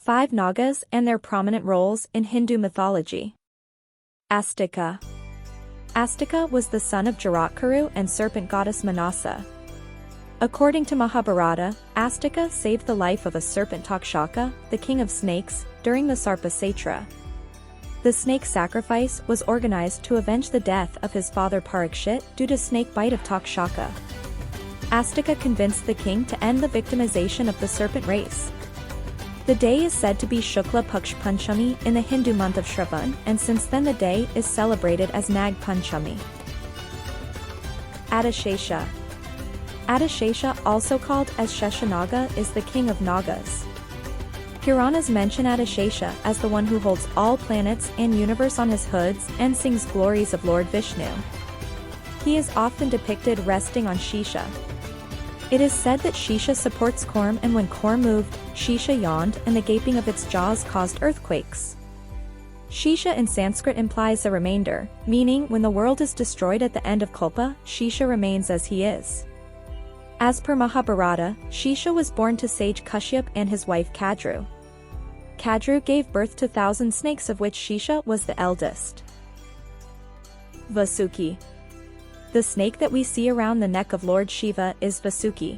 5 Nagas and their prominent roles in Hindu mythology. Astika. Astika was the son of Jaratkaru and serpent goddess Manasa. According to Mahabharata, Astika saved the life of a serpent Takshaka, the king of snakes, during the Sarpa Satra. The snake sacrifice was organized to avenge the death of his father Parikshit due to snake bite of Takshaka. Astika convinced the king to end the victimization of the serpent race. The day is said to be Shukla Paksh Panchami in the Hindu month of Shravan, and since then the day is celebrated as Nag Panchami. Adishesha. Adishesha, also called as Sheshanaga, is the king of Nagas. Puranas mention Adishesha as the one who holds all planets and universe on his hoods and sings glories of Lord Vishnu. He is often depicted resting on Shisha. It is said that Shisha supports Korm, and when Korm moved, Shisha yawned and the gaping of its jaws caused earthquakes. Shisha in Sanskrit implies a remainder, meaning when the world is destroyed at the end of Kalpa, Shisha remains as he is. As per Mahabharata, Shisha was born to sage Kashyap and his wife Kadru. Kadru gave birth to 1,000 snakes, of which Shisha was the eldest. Vasuki. The snake that we see around the neck of Lord Shiva is Vasuki.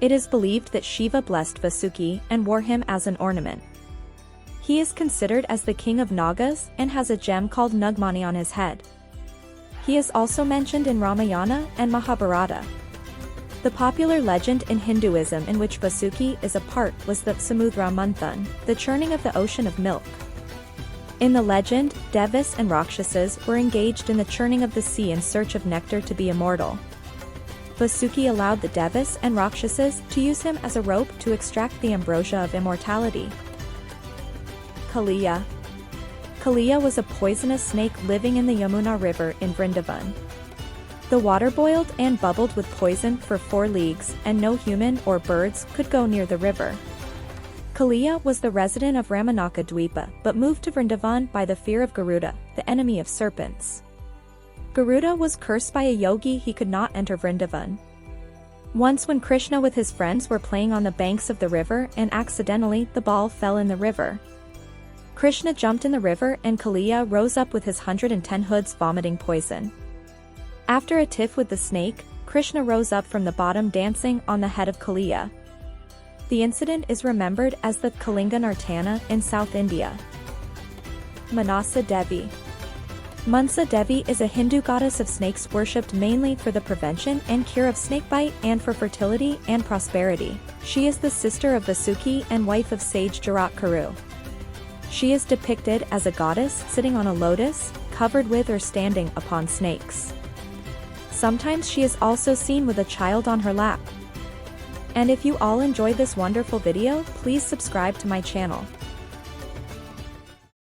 It is believed that Shiva blessed Vasuki and wore him as an ornament. He is considered as the king of Nagas and has a gem called Nugmani on his head. He is also mentioned in Ramayana and Mahabharata. The popular legend in Hinduism in which Vasuki is a part was the Samudra Manthan, the churning of the ocean of milk. In the legend, Devas and Rakshasas were engaged in the churning of the sea in search of nectar to be immortal. Vasuki allowed the Devas and Rakshasas to use him as a rope to extract the ambrosia of immortality. Kalia. Kalia was a poisonous snake living in the Yamuna River in Vrindavan. The water boiled and bubbled with poison for 4 leagues, and no human or birds could go near the river. Kalia was the resident of Ramanaka Dweepa but moved to Vrindavan by the fear of Garuda, the enemy of serpents. Garuda was cursed by a yogi he could not enter Vrindavan. Once when Krishna with his friends were playing on the banks of the river and accidentally the ball fell in the river. Krishna jumped in the river and Kalia rose up with his 110 hoods vomiting poison. After a tiff with the snake, Krishna rose up from the bottom dancing on the head of Kalia. The incident is remembered as the Kalinga Nartana in South India. Mansa Devi. Mansa Devi is a Hindu goddess of snakes worshipped mainly for the prevention and cure of snakebite and for fertility and prosperity. She is the sister of Vasuki and wife of sage Jaratkaru. She is depicted as a goddess sitting on a lotus, covered with or standing upon snakes. Sometimes she is also seen with a child on her lap. And if you all enjoyed this wonderful video, please subscribe to my channel.